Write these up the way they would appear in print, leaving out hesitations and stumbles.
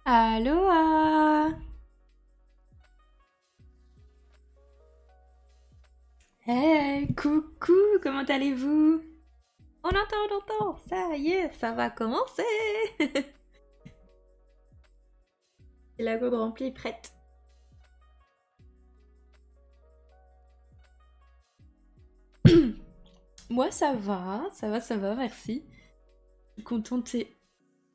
Aloha! Hey, coucou, comment allez-vous? On entend, ça y est, ça va commencer! Et la gourde remplie, prête. Moi, ça va, merci. Je suis contente et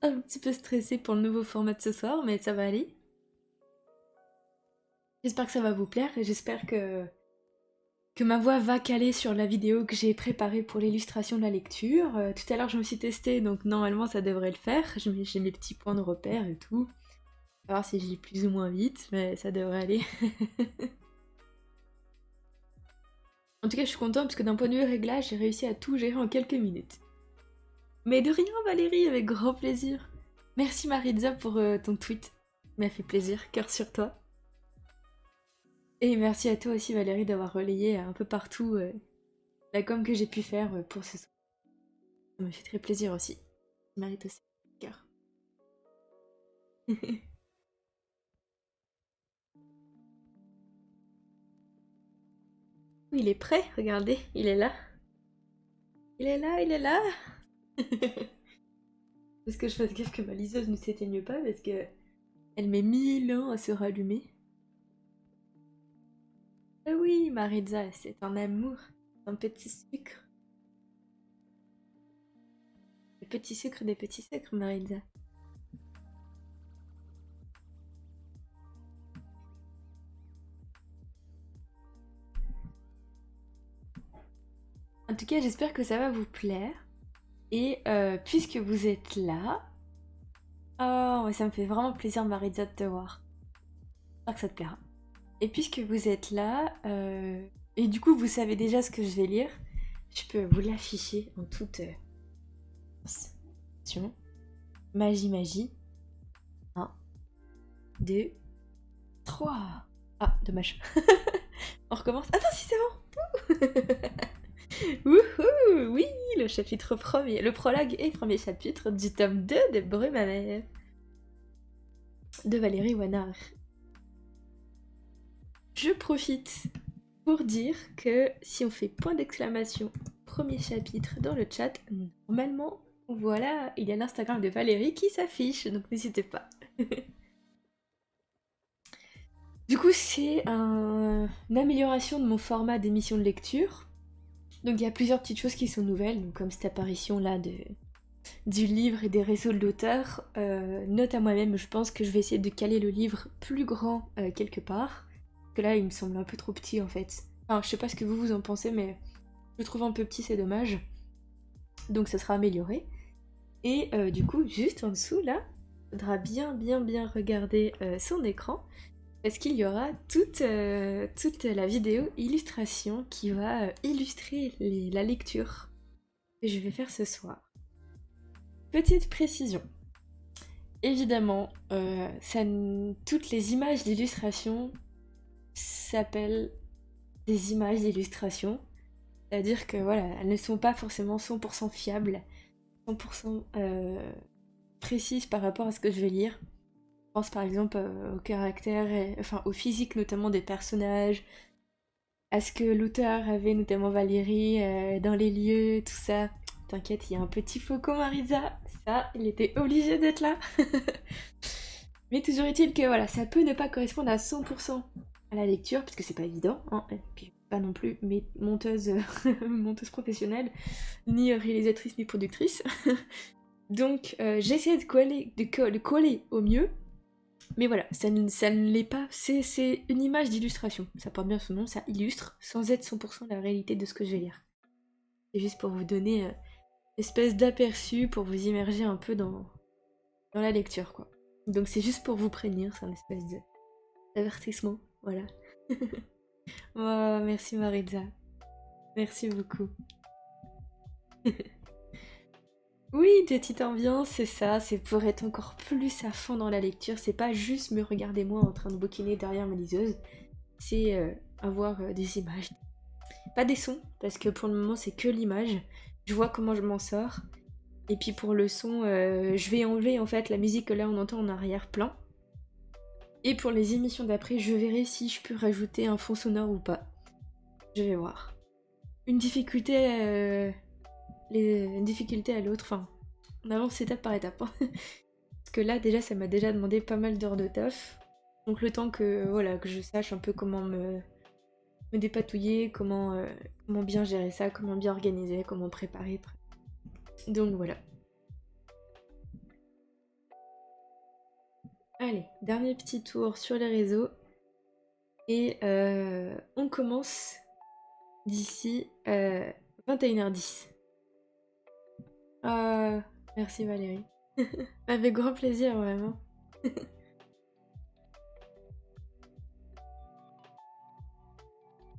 un petit peu stressée pour le nouveau format de ce soir, mais ça va aller. J'espère que ça va vous plaire et j'espère que ma voix va caler sur la vidéo que j'ai préparée pour l'illustration de la lecture. Tout à l'heure, je me suis testée, donc normalement, ça devrait le faire. J'ai mes petits points de repère et tout. On va voir si je lis plus ou moins vite, mais ça devrait aller. En tout cas, je suis contente parce que d'un point de vue réglage, j'ai réussi à tout gérer en quelques minutes. Mais de rien, Valérie, avec grand plaisir. Merci Maritza pour ton tweet. Ça m'a fait plaisir, cœur sur toi. Et merci à toi aussi Valérie d'avoir relayé un peu partout la com que j'ai pu faire pour ce soir. Ça m'a fait très plaisir aussi. Ça mérite aussi, cœur. Oui, il est prêt, regardez, il est là. Il est là, il est là. Est-ce que je fasse gaffe que ma liseuse ne s'éteigne pas parce que elle met 1000 ans à se rallumer. Ah oui, Maritza, c'est un amour, un petit sucre. Des petits sucres, Maritza. En tout cas, j'espère que ça va vous plaire. Et puisque vous êtes là... Oh, ça me fait vraiment plaisir, Maritza, de te voir. J'espère que ça te plaira. Et puisque vous êtes là, et du coup, vous savez déjà ce que je vais lire, je peux vous l'afficher en toute... attention. Magie, magie. 1, 2, 3. Ah, dommage. On recommence. Attends, si c'est bon. Wouhou, oui, le chapitre premier, le prologue et premier chapitre du tome 2 de Brume amère de Valérie Wanard. Je profite pour dire que si on fait point d'exclamation premier chapitre dans le chat, normalement, voilà, il y a l'Instagram de Valérie qui s'affiche, donc n'hésitez pas. Du coup, c'est une amélioration de mon format d'émission de lecture. Donc il y a plusieurs petites choses qui sont nouvelles, donc comme cette apparition là du livre et des réseaux de l'auteur. Note à moi-même, je pense que je vais essayer de caler le livre plus grand quelque part. Parce que là, il me semble un peu trop petit en fait. Enfin, je sais pas ce que vous en pensez, mais je le trouve un peu petit, c'est dommage. Donc ça sera amélioré. Et du coup, juste en dessous là, il faudra bien regarder son écran. Parce qu'il y aura toute la vidéo illustration qui va illustrer la lecture que je vais faire ce soir. Petite précision. Évidemment, toutes les images d'illustration s'appellent des images d'illustration. C'est-à-dire que voilà, elles ne sont pas forcément 100% fiables, 100% précises par rapport à ce que je vais lire. Je pense par exemple au caractère, enfin au physique notamment des personnages, à ce que l'auteur avait notamment Valérie dans les lieux, tout ça. T'inquiète, il y a un petit faucon Marisa, ça, il était obligé d'être là. Mais toujours est-il que voilà, ça peut ne pas correspondre à 100% à la lecture, parce que c'est pas évident, hein. Et puis pas non plus monteuse, monteuse professionnelle, ni réalisatrice, ni productrice. Donc j'essaie de coller au mieux. Mais voilà, ça ne l'est pas, c'est une image d'illustration. Ça porte bien son nom, ça illustre, sans être 100% la réalité de ce que je vais lire. C'est juste pour vous donner une espèce d'aperçu, pour vous immerger un peu dans la lecture, quoi. Donc c'est juste pour vous prévenir, c'est un espèce d'avertissement, voilà. Oh, merci Maritza, merci beaucoup. Oui, petite ambiance, c'est ça, c'est pour être encore plus à fond dans la lecture, c'est pas juste me regarder moi en train de bouquiner derrière ma liseuse, c'est avoir des images. Pas des sons, parce que pour le moment c'est que l'image, je vois comment je m'en sors, et puis pour le son, je vais enlever en fait la musique que là on entend en arrière-plan, Et pour les émissions d'après, je verrai si je peux rajouter un fond sonore ou pas. Je vais voir. Une difficulté à l'autre, enfin, on avance étape par étape. Hein. Parce que là, déjà, ça m'a déjà demandé pas mal d'heures de taf. Donc le temps que, voilà, que je sache un peu comment me dépatouiller, comment bien gérer ça, comment bien organiser, comment préparer. Donc voilà. Allez, dernier petit tour sur les réseaux. Et on commence d'ici 21h10. Merci Valérie. Avec grand plaisir, vraiment.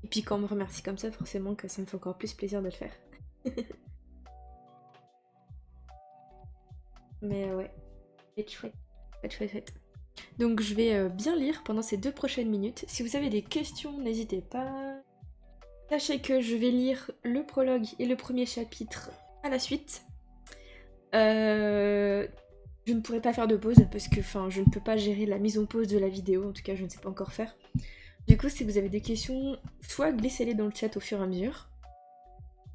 Et puis quand on me remercie comme ça, forcément que ça me fait encore plus plaisir de le faire. Mais ouais, c'est chouette. Chouette. Donc je vais bien lire pendant ces 2 prochaines minutes. Si vous avez des questions, n'hésitez pas. Sachez que je vais lire le prologue et le premier chapitre à la suite. Je ne pourrai pas faire de pause parce que je ne peux pas gérer la mise en pause de la vidéo, en tout cas je ne sais pas encore faire. Du coup, si vous avez des questions, soit glissez-les dans le chat au fur et à mesure,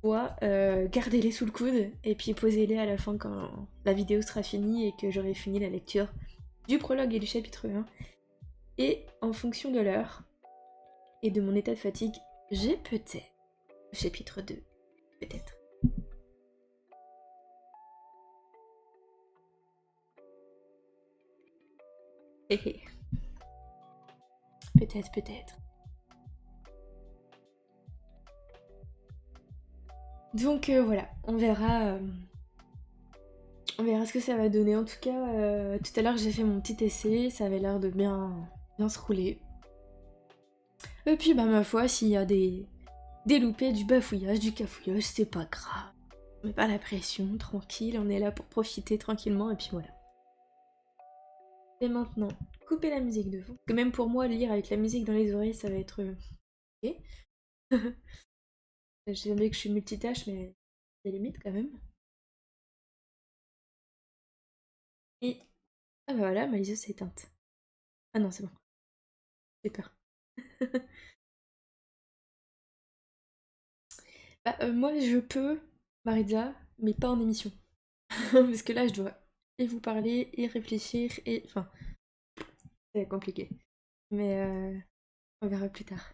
soit gardez-les sous le coude et puis posez-les à la fin quand la vidéo sera finie et que j'aurai fini la lecture du prologue et du chapitre 1. Et en fonction de l'heure et de mon état de fatigue, j'ai peut-être le chapitre 2, peut-être. Peut-être. Donc voilà, on verra ce que ça va donner. En tout cas, tout à l'heure j'ai fait mon petit essai, ça avait l'air de bien se rouler. Et puis bah ma foi, s'il y a des loupés, du bafouillage, du cafouillage, c'est pas grave. On met pas la pression, tranquille, on est là pour profiter tranquillement et puis voilà. Et maintenant, couper la musique de fond. Parce que même pour moi, lire avec la musique dans les oreilles, ça va être... ok. Je sais bien que je suis multitâche, mais il y a des limites quand même. Et... ah bah voilà, ma liseuse s'est éteinte. Ah non, c'est bon. J'ai peur. Bah, moi je peux, Maritza, mais pas en émission. Parce que là je dois et vous parler, et réfléchir, et... enfin, c'est compliqué. Mais on verra plus tard.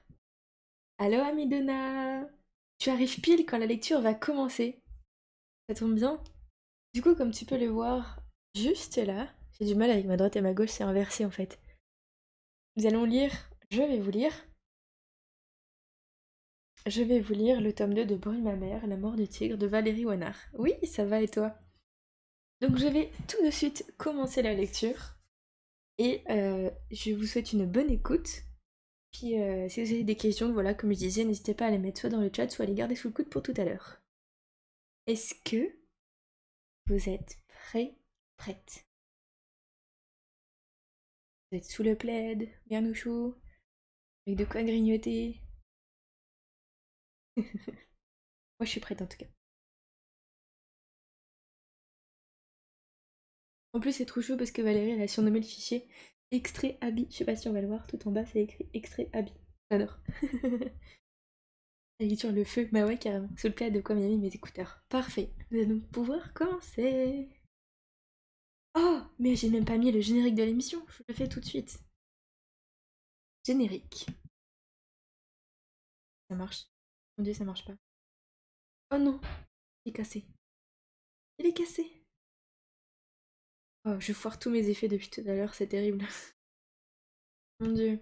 Allo Amidona! Tu arrives pile quand la lecture va commencer. Ça tombe bien. Du coup, comme tu peux le voir juste là, j'ai du mal avec ma droite et ma gauche, c'est inversé en fait. Nous allons lire, je vais vous lire le tome 2 de Bruit ma mère, La mort du tigre de Valérie Wanard. Oui, ça va et toi? Donc je vais tout de suite commencer la lecture et je vous souhaite une bonne écoute. Puis si vous avez des questions, voilà, comme je disais, n'hésitez pas à les mettre soit dans le chat, soit à les garder sous le coude pour tout à l'heure. Est-ce que vous êtes prête? Vous êtes sous le plaid, bien au chaud, avec de quoi grignoter? Moi je suis prête en tout cas. En plus c'est trop chaud parce que Valérie elle a surnommé le fichier extrait habit. Je sais pas si on va le voir, tout en bas c'est écrit extrait habit. J'adore. Elle est sur le feu, bah ouais carrément. Sous le plaid de quoi j'ai mis mes écouteurs. Parfait, nous allons pouvoir commencer. Oh, mais j'ai même pas mis le générique de l'émission, je le fais tout de suite. Générique. Ça marche. Mon dieu, ça marche pas. Oh non, il est cassé. Il est cassé. Oh, je foire tous mes effets depuis tout à l'heure, c'est terrible. Mon dieu.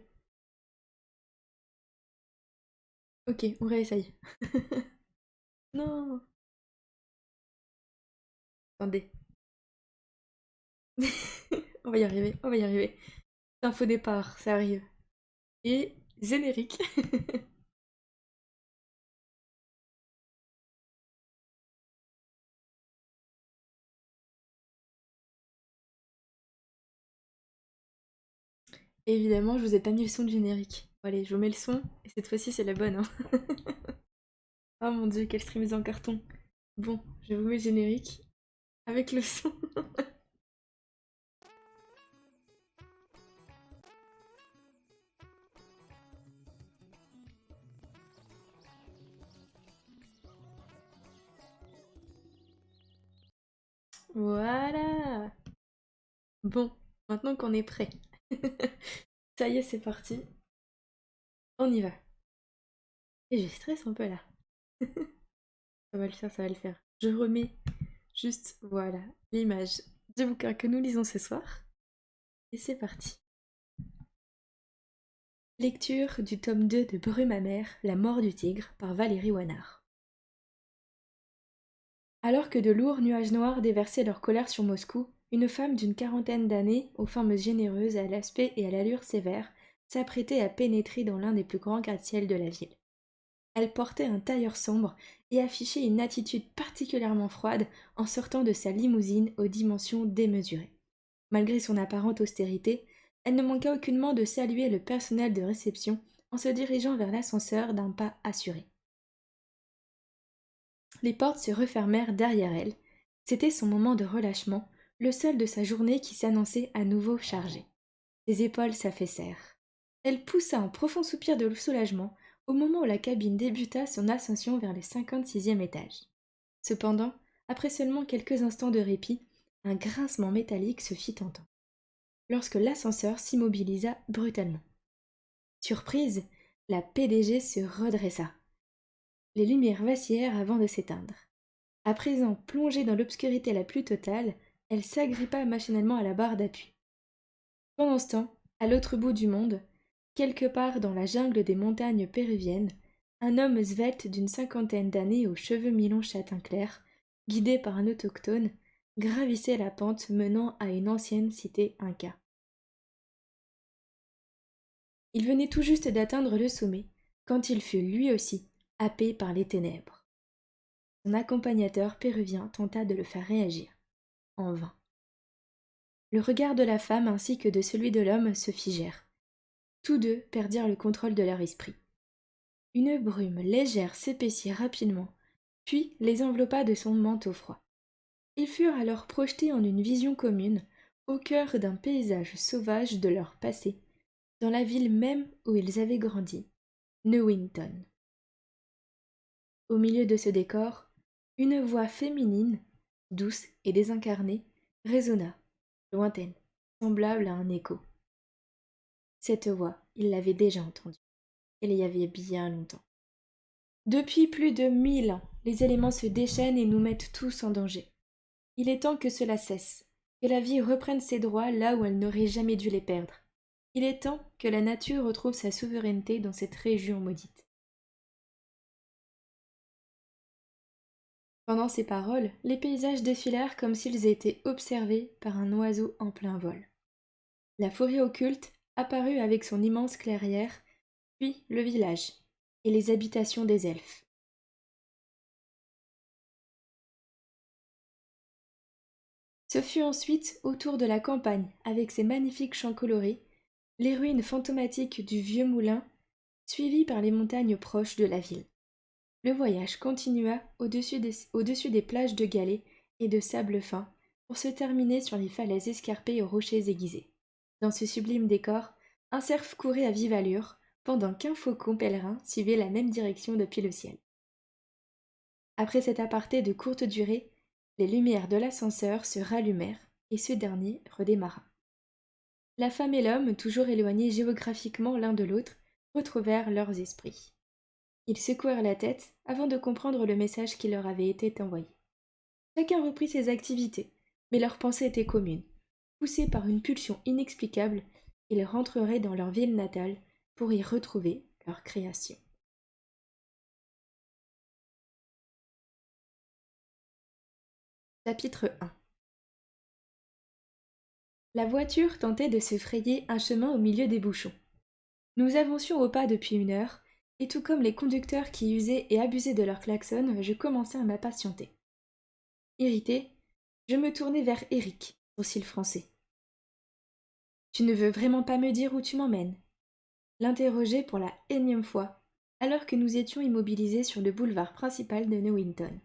Ok, on réessaye. Non. Attendez. On va y arriver, on va y arriver. C'est un faux départ, ça arrive. Et générique. Évidemment, je vous ai pas mis le son de générique. Bon, allez, je vous mets le son, et cette fois-ci c'est la bonne. Hein. Oh mon dieu, quel stream en carton. Bon, je vous mets le générique avec le son. Voilà. Bon, maintenant qu'on est prêt. Ça y est, c'est parti. On y va. Et je stresse un peu là. Ça va le faire, ça va le faire. Je remets juste, voilà, l'image du bouquin que nous lisons ce soir. Et c'est parti. Lecture du tome 2 de Brume amère, La mort du tigre, par Valérie Wannard. Alors que de lourds nuages noirs déversaient leur colère sur Moscou, une femme d'une quarantaine d'années, aux formes généreuses, à l'aspect et à l'allure sévère, s'apprêtait à pénétrer dans l'un des plus grands gratte-ciel de la ville. Elle portait un tailleur sombre et affichait une attitude particulièrement froide en sortant de sa limousine aux dimensions démesurées. Malgré son apparente austérité, elle ne manqua aucunement de saluer le personnel de réception en se dirigeant vers l'ascenseur d'un pas assuré. Les portes se refermèrent derrière elle. C'était son moment de relâchement, le seul de sa journée qui s'annonçait à nouveau chargé. Ses épaules s'affaissèrent. Elle poussa un profond soupir de soulagement au moment où la cabine débuta son ascension vers le 56e étage. Cependant, après seulement quelques instants de répit, un grincement métallique se fit entendre, lorsque l'ascenseur s'immobilisa brutalement. Surprise, la PDG se redressa. Les lumières vacillèrent avant de s'éteindre. À présent plongée dans l'obscurité la plus totale, elle s'agrippa machinalement à la barre d'appui. Pendant ce temps, à l'autre bout du monde, quelque part dans la jungle des montagnes péruviennes, un homme svelte d'une cinquantaine d'années aux cheveux mi-longs châtain clair, guidé par un autochtone, gravissait la pente menant à une ancienne cité inca. Il venait tout juste d'atteindre le sommet, quand il fut lui aussi happé par les ténèbres. Son accompagnateur péruvien tenta de le faire réagir, en vain. Le regard de la femme ainsi que de celui de l'homme se figèrent. Tous deux perdirent le contrôle de leur esprit. Une brume légère s'épaissit rapidement, puis les enveloppa de son manteau froid. Ils furent alors projetés en une vision commune, au cœur d'un paysage sauvage de leur passé, dans la ville même où ils avaient grandi, Newington. Au milieu de ce décor, une voix féminine, douce et désincarnée, résonna, lointaine, semblable à un écho. Cette voix, il l'avait déjà entendue, il y avait bien longtemps. Depuis plus de 1000 ans, les éléments se déchaînent et nous mettent tous en danger. Il est temps que cela cesse, que la vie reprenne ses droits là où elle n'aurait jamais dû les perdre. Il est temps que la nature retrouve sa souveraineté dans cette région maudite. Pendant ces paroles, les paysages défilèrent comme s'ils étaient observés par un oiseau en plein vol. La forêt occulte apparut avec son immense clairière, puis le village et les habitations des elfes. Ce fut ensuite autour de la campagne, avec ses magnifiques champs colorés, les ruines fantomatiques du vieux moulin, suivies par les montagnes proches de la ville. Le voyage continua au-dessus des plages de galets et de sable fin, pour se terminer sur les falaises escarpées aux rochers aiguisés. Dans ce sublime décor, un cerf courait à vive allure, pendant qu'un faucon pèlerin suivait la même direction depuis le ciel. Après cet aparté de courte durée, les lumières de l'ascenseur se rallumèrent et ce dernier redémarra. La femme et l'homme, toujours éloignés géographiquement l'un de l'autre, retrouvèrent leurs esprits. Ils secouèrent la tête avant de comprendre le message qui leur avait été envoyé. Chacun reprit ses activités, mais leurs pensées étaient communes. Poussés par une pulsion inexplicable, ils rentreraient dans leur ville natale pour y retrouver leur création. Chapitre 1. La voiture tentait de se frayer un chemin au milieu des bouchons. Nous avancions au pas depuis 1 heure, et tout comme les conducteurs qui usaient et abusaient de leur klaxon, je commençais à m'impatienter. Irrité, je me tournai vers Eric, sourcil français. Tu ne veux vraiment pas me dire où tu m'emmènes? L'interrogeai pour la énième fois, alors que nous étions immobilisés sur le boulevard principal de Newington.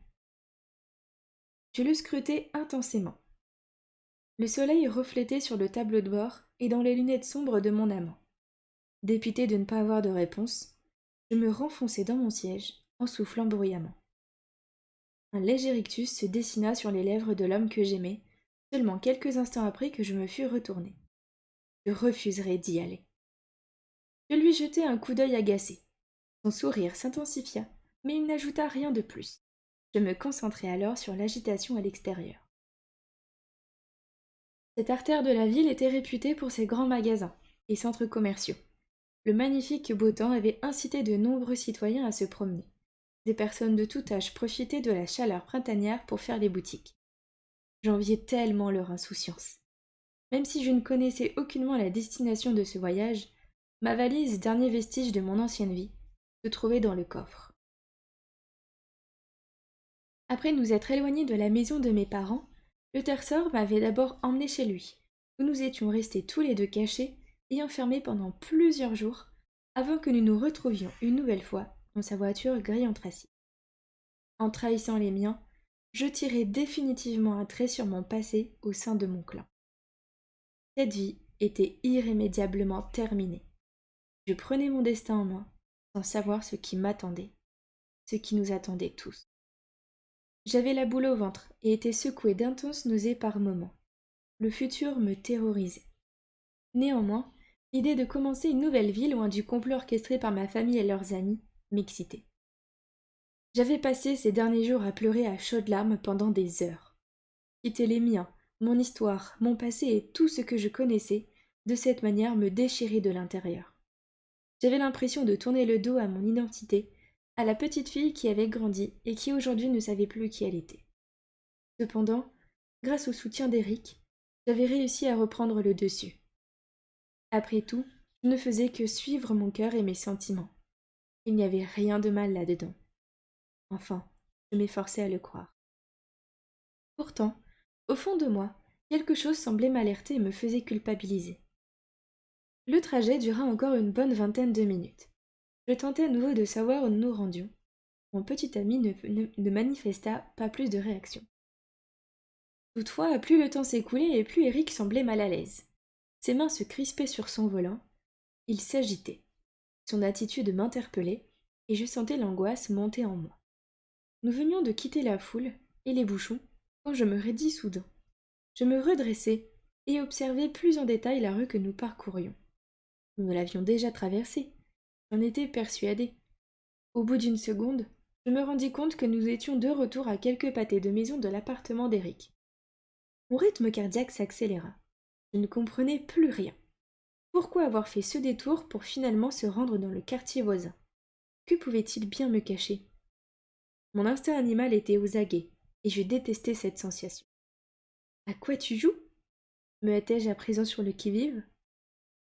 Je le scrutai intensément. Le soleil reflétait sur le tableau de bord et dans les lunettes sombres de mon amant. Dépité de ne pas avoir de réponse, je me renfonçai dans mon siège en soufflant bruyamment. Un léger rictus se dessina sur les lèvres de l'homme que j'aimais, seulement quelques instants après que je me fus retournée. Je refuserais d'y aller. Je lui jetai un coup d'œil agacé. Son sourire s'intensifia, mais il n'ajouta rien de plus. Je me concentrai alors sur l'agitation à l'extérieur. Cette artère de la ville était réputée pour ses grands magasins et centres commerciaux. Le magnifique beau temps avait incité de nombreux citoyens à se promener. Des personnes de tout âge profitaient de la chaleur printanière pour faire des boutiques. J'enviais tellement leur insouciance. Même si je ne connaissais aucunement la destination de ce voyage, ma valise, dernier vestige de mon ancienne vie, se trouvait dans le coffre. Après nous être éloignés de la maison de mes parents, le terceur m'avait d'abord emmené chez lui, où nous étions restés tous les deux cachés et enfermés pendant plusieurs jours, avant que nous nous retrouvions une nouvelle fois dans sa voiture gris anthracite. En trahissant les miens, je tirais définitivement un trait sur mon passé au sein de mon clan. Cette vie était irrémédiablement terminée. Je prenais mon destin en main, sans savoir ce qui m'attendait, ce qui nous attendait tous. J'avais la boule au ventre et étais secouée d'intenses nausées par moments. Le futur me terrorisait. Néanmoins, l'idée de commencer une nouvelle vie loin du complot orchestré par ma famille et leurs amis m'excitait. J'avais passé ces derniers jours à pleurer à chaudes larmes pendant des heures. Quitter les miens, mon histoire, mon passé et tout ce que je connaissais, de cette manière me déchirait de l'intérieur. J'avais l'impression de tourner le dos à mon identité, à la petite fille qui avait grandi et qui aujourd'hui ne savait plus qui elle était. Cependant, grâce au soutien d'Eric, j'avais réussi à reprendre le dessus. Après tout, je ne faisais que suivre mon cœur et mes sentiments. Il n'y avait rien de mal là-dedans. Enfin, je m'efforçais à le croire. Pourtant, au fond de moi, quelque chose semblait m'alerter et me faisait culpabiliser. Le trajet dura encore une bonne vingtaine de minutes. Je tentais à nouveau de savoir où nous nous rendions. Mon petit ami ne manifesta pas plus de réaction. Toutefois, plus le temps s'écoulait et plus Eric semblait mal à l'aise. Ses mains se crispaient sur son volant. Il s'agitait. Son attitude m'interpellait, et je sentais l'angoisse monter en moi. Nous venions de quitter la foule et les bouchons quand je me raidis soudain. Je me redressai et observai plus en détail la rue que nous parcourions. Nous l'avions déjà traversée. J'en étais persuadée. Au bout d'une seconde, je me rendis compte que nous étions de retour à quelques pâtés de maison de l'appartement d'Eric. Mon rythme cardiaque s'accéléra. Je ne comprenais plus rien. Pourquoi avoir fait ce détour pour finalement se rendre dans le quartier voisin? Que pouvait-il bien me cacher? Mon instinct animal était aux aguets, et je détestais cette sensation. À quoi tu joues? Me hâtai-je à présent sur le qui-vive.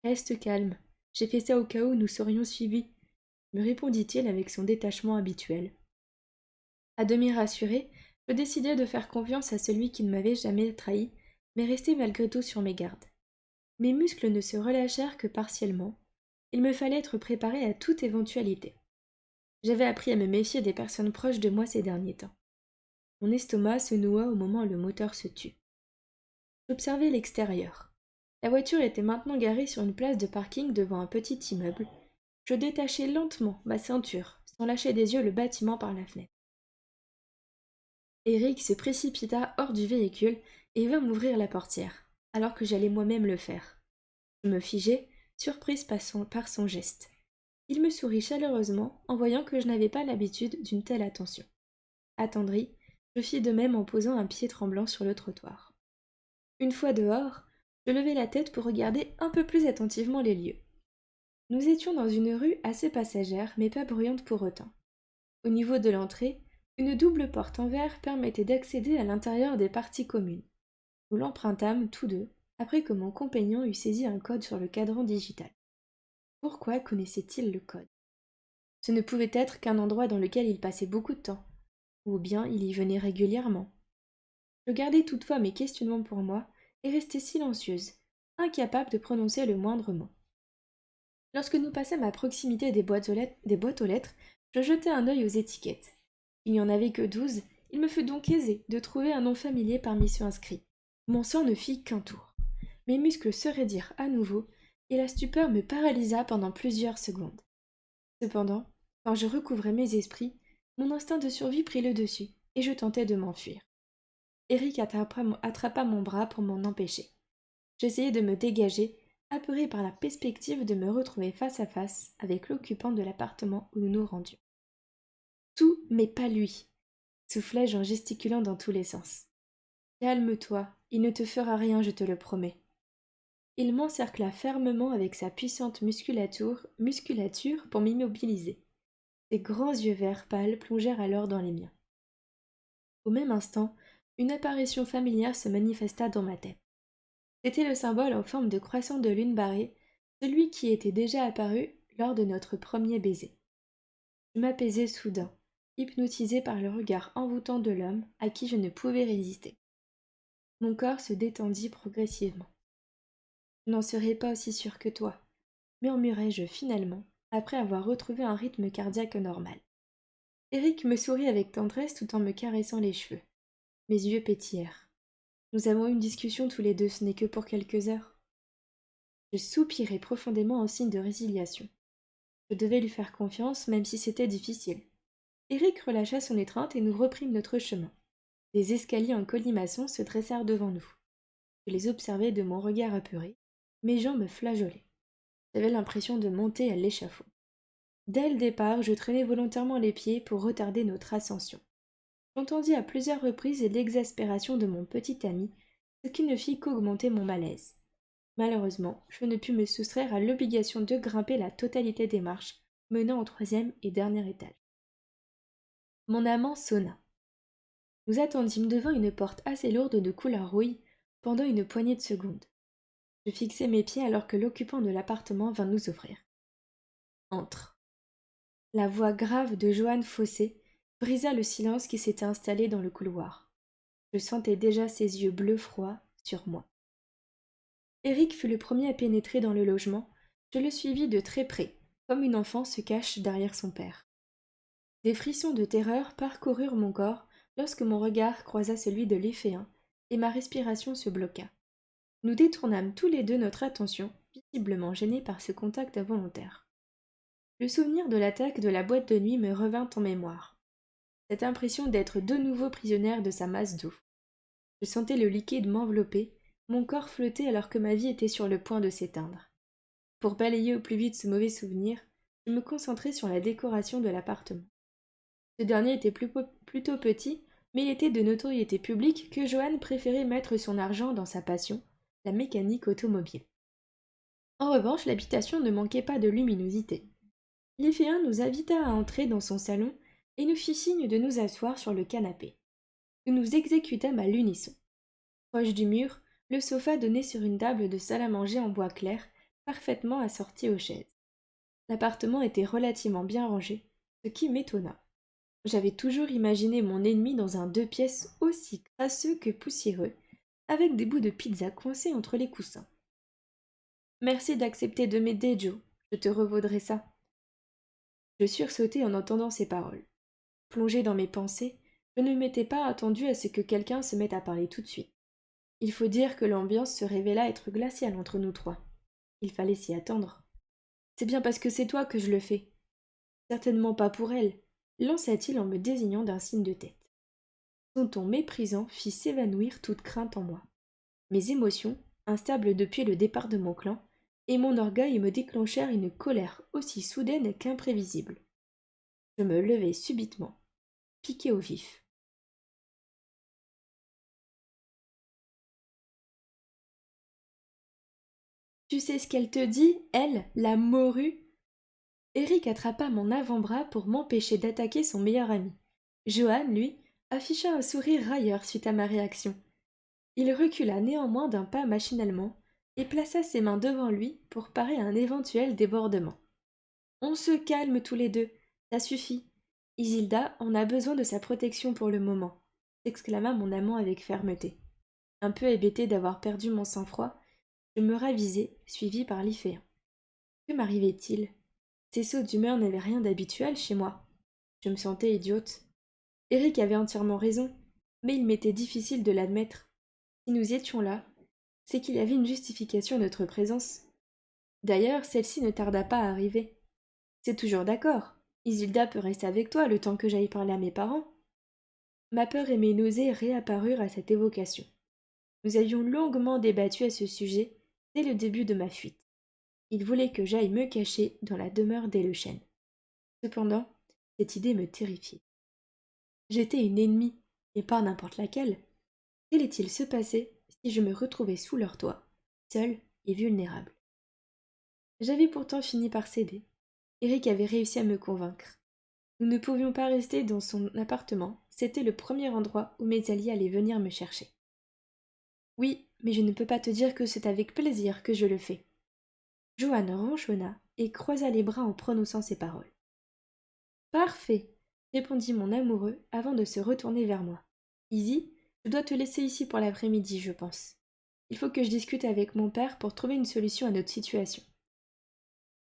Reste calme, j'ai fait ça au cas où nous serions suivis, me répondit-il avec son détachement habituel. À demi rassuré, je décidai de faire confiance à celui qui ne m'avait jamais trahi, mais restai malgré tout sur mes gardes. Mes muscles ne se relâchèrent que partiellement. Il me fallait être préparé à toute éventualité. J'avais appris à me méfier des personnes proches de moi ces derniers temps. Mon estomac se noua au moment où le moteur se tut. J'observai l'extérieur. La voiture était maintenant garée sur une place de parking devant un petit immeuble. Je détachai lentement ma ceinture, sans lâcher des yeux le bâtiment par la fenêtre. Eric se précipita hors du véhicule et vint m'ouvrir la portière, alors que j'allais moi-même le faire. Je me figeai, surprise par son geste. Il me sourit chaleureusement en voyant que je n'avais pas l'habitude d'une telle attention. Attendri, je fis de même en posant un pied tremblant sur le trottoir. Une fois dehors, je levai la tête pour regarder un peu plus attentivement les lieux. Nous étions dans une rue assez passagère, mais pas bruyante pour autant. Au niveau de l'entrée, une double porte en verre permettait d'accéder à l'intérieur des parties communes. Nous l'empruntâmes tous deux, après que mon compagnon eut saisi un code sur le cadran digital. Pourquoi connaissait-il le code? Ce ne pouvait être qu'un endroit dans lequel il passait beaucoup de temps, ou bien il y venait régulièrement. Je gardai toutefois mes questionnements pour moi et restai silencieuse, incapable de prononcer le moindre mot. Lorsque nous passâmes à proximité des boîtes aux lettres, je jetai un œil aux étiquettes. Il n'y en avait que 12, il me fut donc aisé de trouver un nom familier parmi ceux inscrits. Mon sang ne fit qu'un tour. Mes muscles se raidirent à nouveau, et la stupeur me paralysa pendant plusieurs secondes. Cependant, quand je recouvrai mes esprits, mon instinct de survie prit le dessus, et je tentais de m'enfuir. Eric attrapa mon bras pour m'en empêcher. J'essayais de me dégager, apeurée par la perspective de me retrouver face à face avec l'occupant de l'appartement où nous nous rendions. Tout, mais pas lui, soufflai-je en gesticulant dans tous les sens. Calme-toi, il ne te fera rien, je te le promets. Il m'encercla fermement avec sa puissante musculature pour m'immobiliser. Ses grands yeux verts pâles plongèrent alors dans les miens. Au même instant, une apparition familière se manifesta dans ma tête. C'était le symbole en forme de croissant de lune barrée, celui qui était déjà apparu lors de notre premier baiser. Je m'apaisai soudain, hypnotisé par le regard envoûtant de l'homme à qui je ne pouvais résister. Mon corps se détendit progressivement. « Je n'en serai pas aussi sûre que toi, » murmurai-je finalement, après avoir retrouvé un rythme cardiaque normal. Eric me sourit avec tendresse tout en me caressant les cheveux. Mes yeux pétillèrent. Nous avons eu une discussion tous les deux, ce n'est que pour quelques heures. Je soupirai profondément en signe de résiliation. Je devais lui faire confiance, même si c'était difficile. Eric relâcha son étreinte et nous reprîmes notre chemin. Des escaliers en colimaçon se dressèrent devant nous. Je les observai de mon regard apeuré. Mes jambes me flageolaient. J'avais l'impression de monter à l'échafaud. Dès le départ, je traînais volontairement les pieds pour retarder notre ascension. J'entendis à plusieurs reprises l'exaspération de mon petit ami, ce qui ne fit qu'augmenter mon malaise. Malheureusement, je ne pus me soustraire à l'obligation de grimper la totalité des marches menant au troisième et dernier étage. Mon amant sonna. Nous attendîmes devant une porte assez lourde de couleur rouille pendant une poignée de secondes. Je fixai mes pieds alors que l'occupant de l'appartement vint nous ouvrir. Entre. La voix grave de Johann Fossé brisa le silence qui s'était installé dans le couloir. Je sentais déjà ses yeux bleus froids sur moi. Eric fut le premier à pénétrer dans le logement. Je le suivis de très près, comme une enfant se cache derrière son père. Des frissons de terreur parcoururent mon corps lorsque mon regard croisa celui de l'Éphéen, et ma respiration se bloqua. Nous détournâmes tous les deux notre attention, visiblement gênés par ce contact involontaire. Le souvenir de l'attaque de la boîte de nuit me revint en mémoire. Cette impression d'être de nouveau prisonnière de sa masse d'eau. Je sentais le liquide m'envelopper, mon corps flottait alors que ma vie était sur le point de s'éteindre. Pour balayer au plus vite ce mauvais souvenir, je me concentrai sur la décoration de l'appartement. Ce dernier était plutôt petit, mais il était de notoriété publique que Johann préférait mettre son argent dans sa passion, la mécanique automobile. En revanche, l'habitation ne manquait pas de luminosité. L'Éphéen nous invita à entrer dans son salon et nous fit signe de nous asseoir sur le canapé. Nous nous exécutâmes à l'unisson. Proche du mur, le sofa donnait sur une table de salle à manger en bois clair, parfaitement assortie aux chaises. L'appartement était relativement bien rangé, ce qui m'étonna. J'avais toujours imaginé mon ennemi dans un 2 pièces aussi crasseux que poussiéreux, avec des bouts de pizza coincés entre les coussins. Merci d'accepter de m'aider, Joe. Je te revaudrai ça. Je sursautai en entendant ces paroles. Plongé dans mes pensées, je ne m'étais pas attendu à ce que quelqu'un se mette à parler tout de suite. Il faut dire que l'ambiance se révéla être glaciale entre nous trois. Il fallait s'y attendre. C'est bien parce que c'est toi que je le fais. Certainement pas pour elle, lança-t-il en me désignant d'un signe de tête. Son ton méprisant fit s'évanouir toute crainte en moi. Mes émotions, instables depuis le départ de mon clan, et mon orgueil me déclenchèrent une colère aussi soudaine qu'imprévisible. Je me levai subitement, piqué au vif. Tu sais ce qu'elle te dit, elle, la morue? Eric attrapa mon avant-bras pour m'empêcher d'attaquer son meilleur ami. Johann, lui, afficha un sourire railleur suite à ma réaction. Il recula néanmoins d'un pas machinalement et plaça ses mains devant lui pour parer à un éventuel débordement. On se calme tous les deux, ça suffit. Isilda en a besoin de sa protection pour le moment, s'exclama mon amant avec fermeté. Un peu hébété d'avoir perdu mon sang-froid, je me ravisai, suivi par l'Iphéen. Que m'arrivait-il? Ces sauts d'humeur n'avaient rien d'habituel chez moi. Je me sentais idiote. Eric avait entièrement raison, mais il m'était difficile de l'admettre. Si nous étions là, c'est qu'il y avait une justification à notre présence. D'ailleurs, celle-ci ne tarda pas à arriver. C'est toujours d'accord. Isilda peut rester avec toi le temps que j'aille parler à mes parents. Ma peur et mes nausées réapparurent à cette évocation. Nous avions longuement débattu à ce sujet dès le début de ma fuite. Il voulait que j'aille me cacher dans la demeure d'Elechène. Cependant, cette idée me terrifiait. J'étais une ennemie, et pas n'importe laquelle. Qu'allait-il se passer si je me retrouvais sous leur toit, seule et vulnérable? J'avais pourtant fini par céder. Eric avait réussi à me convaincre. Nous ne pouvions pas rester dans son appartement, c'était le premier endroit où mes alliés allaient venir me chercher. Oui, mais je ne peux pas te dire que c'est avec plaisir que je le fais. Joanne ronchonna et croisa les bras en prononçant ces paroles. Parfait, répondit mon amoureux avant de se retourner vers moi. Izzy, je dois te laisser ici pour l'après-midi, je pense. Il faut que je discute avec mon père pour trouver une solution à notre situation.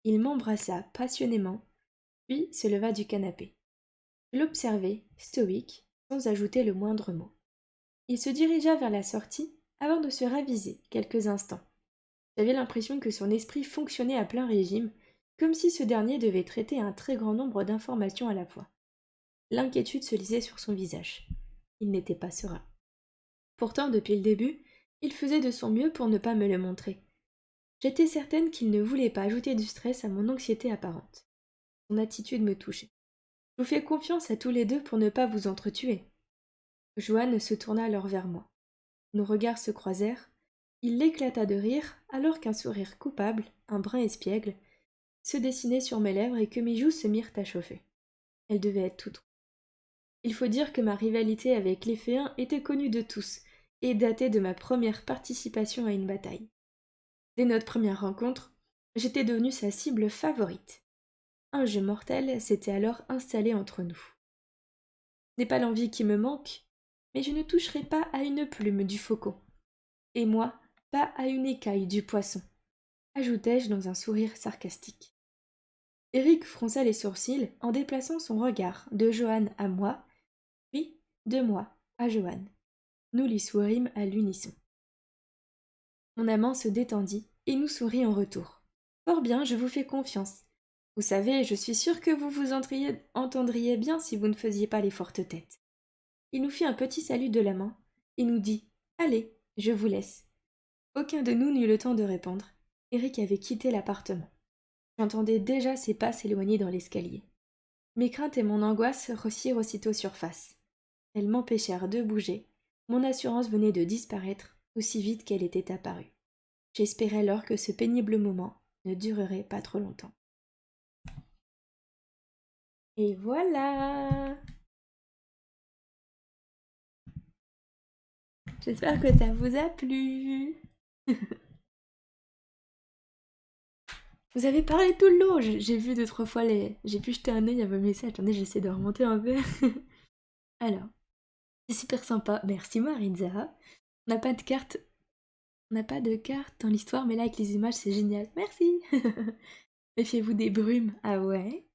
Il m'embrassa passionnément, puis se leva du canapé. Je l'observai, stoïque, sans ajouter le moindre mot. Il se dirigea vers la sortie avant de se raviser quelques instants. J'avais l'impression que son esprit fonctionnait à plein régime, comme si ce dernier devait traiter un très grand nombre d'informations à la fois. L'inquiétude se lisait sur son visage. Il n'était pas serein. Pourtant, depuis le début, il faisait de son mieux pour ne pas me le montrer. J'étais certaine qu'il ne voulait pas ajouter du stress à mon anxiété apparente. Son attitude me touchait. Je vous fais confiance à tous les deux pour ne pas vous entretuer. Joanne se tourna alors vers moi. Nos regards se croisèrent. Il éclata de rire alors qu'un sourire coupable, un brin espiègle, se dessinait sur mes lèvres et que mes joues se mirent à chauffer. Elle devait être toute. Il faut dire que ma rivalité avec les Féins était connue de tous et datait de ma première participation à une bataille. Dès notre première rencontre, j'étais devenue sa cible favorite. Un jeu mortel s'était alors installé entre nous. Ce n'est pas l'envie qui me manque, mais je ne toucherai pas à une plume du faucon. Et moi, pas à une écaille du poisson, ajoutai-je dans un sourire sarcastique. Eric fronça les sourcils en déplaçant son regard de Joanne à moi, puis de moi à Joanne. Nous lui sourîmes à l'unisson. Mon amant se détendit et nous sourit en retour. Fort bien, je vous fais confiance. Vous savez, je suis sûre que vous vous entendriez bien si vous ne faisiez pas les fortes têtes. Il nous fit un petit salut de la main et nous dit « Allez, je vous laisse ». Aucun de nous n'eut le temps de répondre. Eric avait quitté l'appartement. J'entendais déjà ses pas s'éloigner dans l'escalier. Mes craintes et mon angoisse refirent aussitôt surface. Elles m'empêchèrent de bouger. Mon assurance venait de disparaître aussi vite qu'elle était apparue. J'espérais alors que ce pénible moment ne durerait pas trop longtemps. Et voilà! J'espère que ça vous a plu! Vous avez parlé tout le long! J'ai vu 2-3 fois les... J'ai pu jeter un œil à vos messages. Attendez, j'essaie de remonter un peu. Alors, c'est super sympa. Merci Maritza. On n'a pas de carte. On n'a pas de carte dans l'histoire, mais là avec les images, c'est génial. Merci! Méfiez-vous des brumes. Ah ouais?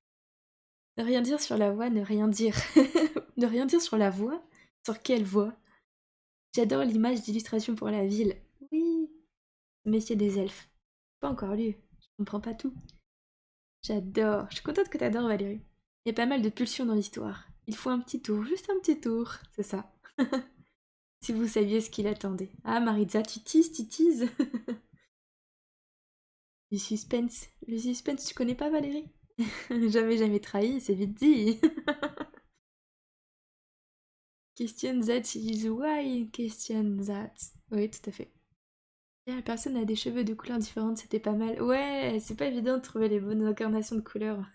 Ne rien dire sur la voix, ne rien dire. Ne rien dire sur la voix? Sur quelle voix? J'adore l'image d'illustration pour la ville. Oui! Messieurs des elfes. Pas encore lu. Je comprends pas tout. J'adore. Je suis contente que t'adores Valérie. Il y a pas mal de pulsions dans l'histoire. Il faut un petit tour, juste un petit tour. C'est ça. Si vous saviez ce qu'il attendait. Ah Maritza, tu teases, tu teases. Du suspense. Le suspense, tu connais pas Valérie? Jamais trahi, c'est vite dit. Question that is why. Question that. Oui, tout à fait. La personne a des cheveux de couleurs différentes, c'était pas mal. Ouais, c'est pas évident de trouver les bonnes incarnations de couleurs.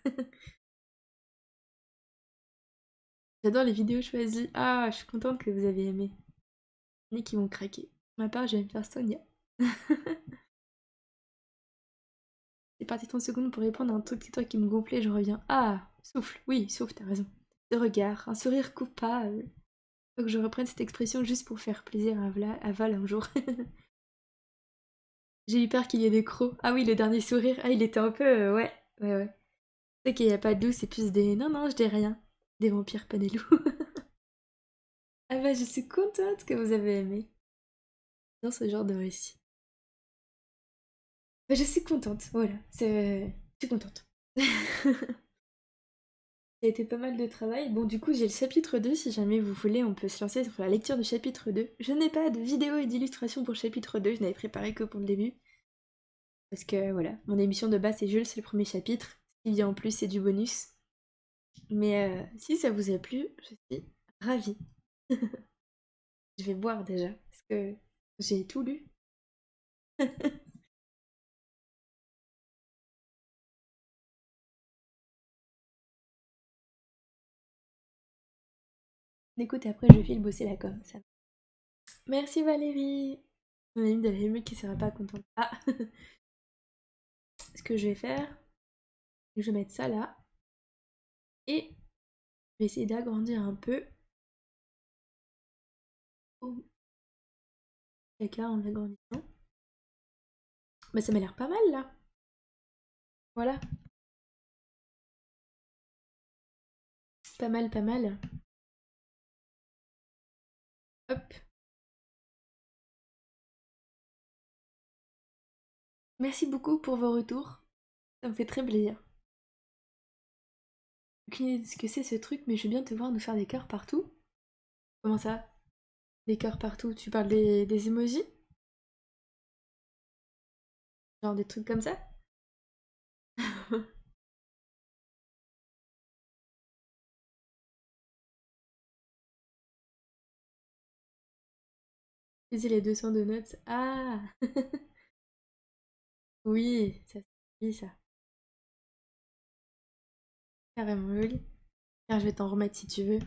J'adore les vidéos choisies. Ah, je suis contente que vous avez aimé. Il y en a qui vont craquer. Pour ma part, j'aime faire Sonia. C'est parti 30 secondes pour répondre à un truc, c'est toi qui me gonflait, je reviens. Ah, souffle, oui, souffle, t'as raison. Ce regard, un sourire coupable. Faut que je reprenne cette expression juste pour faire plaisir à Val un jour. J'ai eu peur qu'il y ait des crocs. Ah oui, le dernier sourire. Ah, il était un peu... ouais. C'est qu'il n'y a pas de loup, c'est plus des... Non, non, je dis rien. Des vampires, pas des loups. Ah bah, je suis contente que vous avez aimé. Dans ce genre de récit. Bah, je suis contente, voilà. Je suis contente. Ça a été pas mal de travail. Bon, du coup, j'ai le chapitre 2. Si jamais vous voulez, on peut se lancer sur la lecture du chapitre 2. Je n'ai pas de vidéo et d'illustration pour le chapitre 2. Je n'avais préparé que pour le début. Parce que voilà, mon émission de base, c'est Jules, c'est le premier chapitre. Ce qui vient en plus, c'est du bonus. Mais si ça vous a plu, je suis ravie. Je vais boire déjà, parce que j'ai tout lu. Écoute, après je file bosser la com. Ça. Merci Valérie. On a une de la ME qui sera pas contente. Ah. Ce que je vais faire, c'est que je vais mettre ça là. Et je vais essayer d'agrandir un peu. Oh, caca en l'agrandissant. Bah ça m'a l'air pas mal là. Voilà. Pas mal, pas mal. Hop. Merci beaucoup pour vos retours. Ça me fait très plaisir. Aucune idée de ce que c'est ce truc, mais je veux bien te voir nous faire des cœurs partout. Comment ça? Des cœurs partout? Tu parles des emojis? Genre des trucs comme ça? Utiliser les 200 donuts. Ah! Oui, ça oui, ça. Carrément joli. Tiens, je vais t'en remettre si tu veux.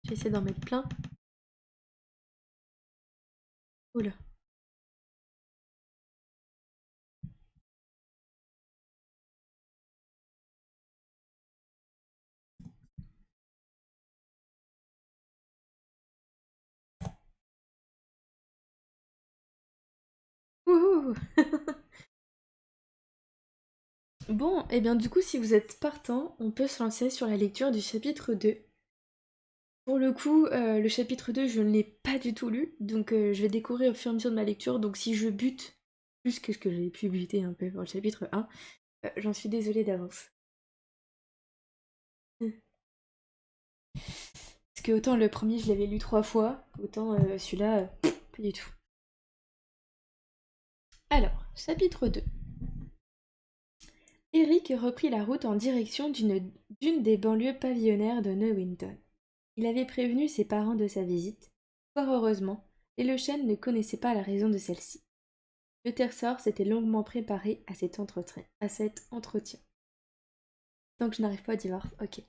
Je vais essayer d'en mettre plein. Oula. Wouhou! Bon, et bien du coup, si vous êtes partant, on peut se lancer sur la lecture du chapitre 2. Pour le coup, le chapitre 2, je ne l'ai pas du tout lu, donc je vais découvrir au fur et à mesure de ma lecture, donc si je bute plus que ce que j'ai pu buter un peu pour le chapitre 1, j'en suis désolée d'avance. Parce que autant le premier, je l'avais lu 3 fois, autant celui-là, pas du tout. Alors, chapitre 2. Eric reprit la route en direction d'une des banlieues pavillonnaires de Newington. Il avait prévenu ses parents de sa visite. Fort heureusement, les Le Chêne ne connaissaient pas la raison de celle-ci. Le Terçor s'était longuement préparé à cet entretien. Tant que je n'arrive pas au divorce, ok.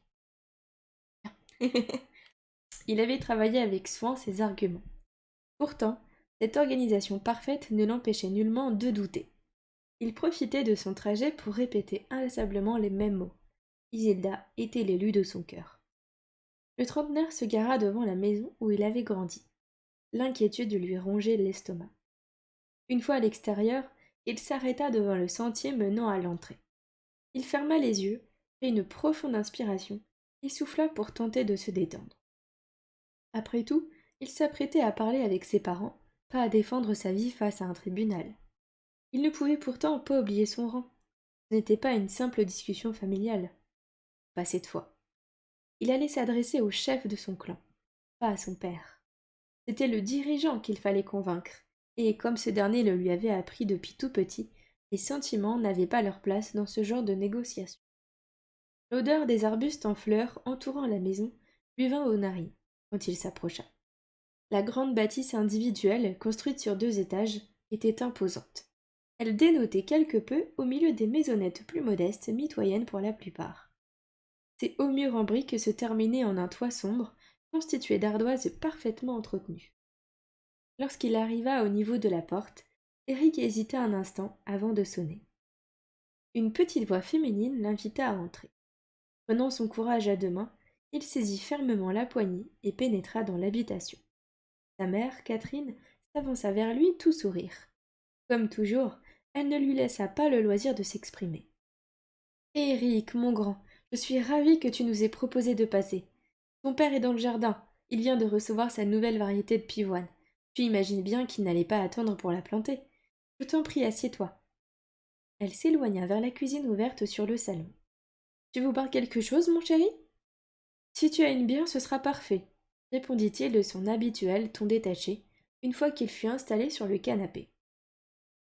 Il avait travaillé avec soin ses arguments. Pourtant, cette organisation parfaite ne l'empêchait nullement de douter. Il profitait de son trajet pour répéter inlassablement les mêmes mots. Isilda était l'élu de son cœur. Le trentenaire se gara devant la maison où il avait grandi. L'inquiétude lui rongeait l'estomac. Une fois à l'extérieur, il s'arrêta devant le sentier menant à l'entrée. Il ferma les yeux, prit une profonde inspiration et souffla pour tenter de se détendre. Après tout, il s'apprêtait à parler avec ses parents, pas à défendre sa vie face à un tribunal. Il ne pouvait pourtant pas oublier son rang. Ce n'était pas une simple discussion familiale. Pas cette fois. Il allait s'adresser au chef de son clan, pas à son père. C'était le dirigeant qu'il fallait convaincre, et comme ce dernier le lui avait appris depuis tout petit, les sentiments n'avaient pas leur place dans ce genre de négociation. L'odeur des arbustes en fleurs entourant la maison lui vint aux narines quand il s'approcha. La grande bâtisse individuelle, construite sur 2 étages, était imposante. Elle dénotait quelque peu au milieu des maisonnettes plus modestes, mitoyennes pour la plupart. Ces hauts murs en briques se terminaient en un toit sombre, constitué d'ardoises parfaitement entretenues. Lorsqu'il arriva au niveau de la porte, Eric hésita un instant avant de sonner. Une petite voix féminine l'invita à entrer. Prenant son courage à 2 mains, il saisit fermement la poignée et pénétra dans l'habitation. Sa mère, Catherine, s'avança vers lui tout sourire. Comme toujours, elle ne lui laissa pas le loisir de s'exprimer. Eric, mon grand, je suis ravie que tu nous aies proposé de passer. Ton père est dans le jardin. Il vient de recevoir sa nouvelle variété de pivoine. Tu imagines bien qu'il n'allait pas attendre pour la planter. Je t'en prie, assieds-toi. Elle s'éloigna vers la cuisine ouverte sur le salon. Tu vous parles quelque chose, mon chéri? Si tu as une bière, ce sera parfait, répondit-il de son habituel ton détaché, une fois qu'il fut installé sur le canapé.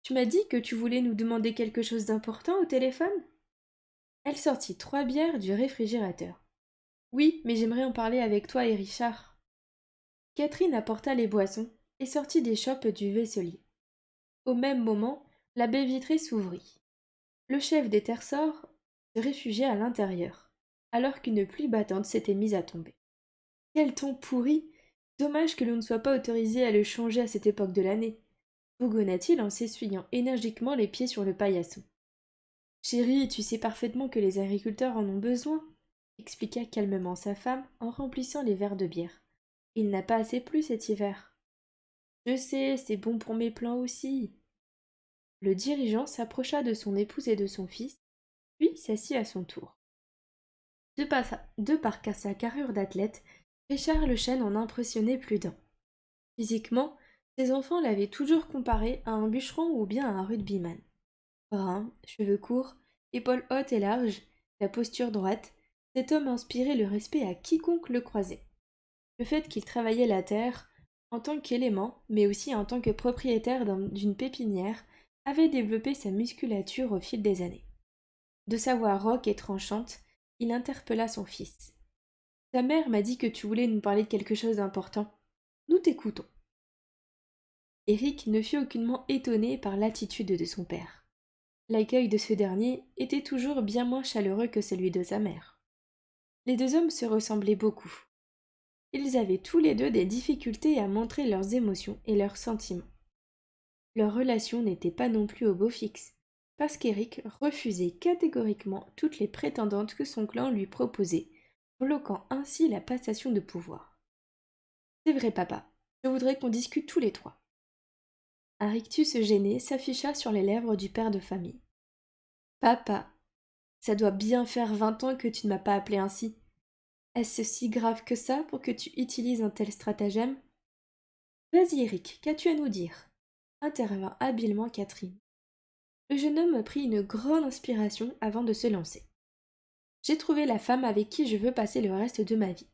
Tu m'as dit que tu voulais nous demander quelque chose d'important au téléphone? Elle sortit 3 bières du réfrigérateur. Oui, mais j'aimerais en parler avec toi et Richard. Catherine apporta les boissons et sortit des chopes du vaisselier. Au même moment, la baie vitrée s'ouvrit. Le chef des terçors se réfugia à l'intérieur, alors qu'une pluie battante s'était mise à tomber. Quel temps pourri! Dommage que l'on ne soit pas autorisé à le changer à cette époque de l'année, bougonna-t-il en s'essuyant énergiquement les pieds sur le paillasson. Chérie, tu sais parfaitement que les agriculteurs en ont besoin, expliqua calmement sa femme en remplissant les verres de bière. Il n'a pas assez plu cet hiver. Je sais, c'est bon pour mes plans aussi. Le dirigeant s'approcha de son épouse et de son fils, puis s'assit à son tour. De par sa carrure d'athlète, Richard Le Chêne en impressionnait plus d'un. Physiquement, ses enfants l'avaient toujours comparé à un bûcheron ou bien à un rugbyman. Brun, cheveux courts, épaules hautes et larges, la posture droite, cet homme inspirait le respect à quiconque le croisait. Le fait qu'il travaillait la terre, en tant qu'élément, mais aussi en tant que propriétaire d'une pépinière, avait développé sa musculature au fil des années. De sa voix rauque et tranchante, il interpella son fils. Ta mère m'a dit que tu voulais nous parler de quelque chose d'important. Nous t'écoutons. Eric ne fut aucunement étonné par l'attitude de son père. L'accueil de ce dernier était toujours bien moins chaleureux que celui de sa mère. Les deux hommes se ressemblaient beaucoup. Ils avaient tous les deux des difficultés à montrer leurs émotions et leurs sentiments. Leur relation n'était pas non plus au beau fixe, parce qu'Eric refusait catégoriquement toutes les prétendantes que son clan lui proposait, bloquant ainsi la passation de pouvoir. C'est vrai, papa, je voudrais qu'on discute tous les trois. Un rictus gêné s'afficha sur les lèvres du père de famille. Papa, ça doit bien faire 20 ans que tu ne m'as pas appelé ainsi. Est-ce si grave que ça pour que tu utilises un tel stratagème? Vas-y, Eric, qu'as-tu à nous dire? Intervint habilement Catherine. Le jeune homme prit une grande inspiration avant de se lancer. J'ai trouvé la femme avec qui je veux passer le reste de ma vie.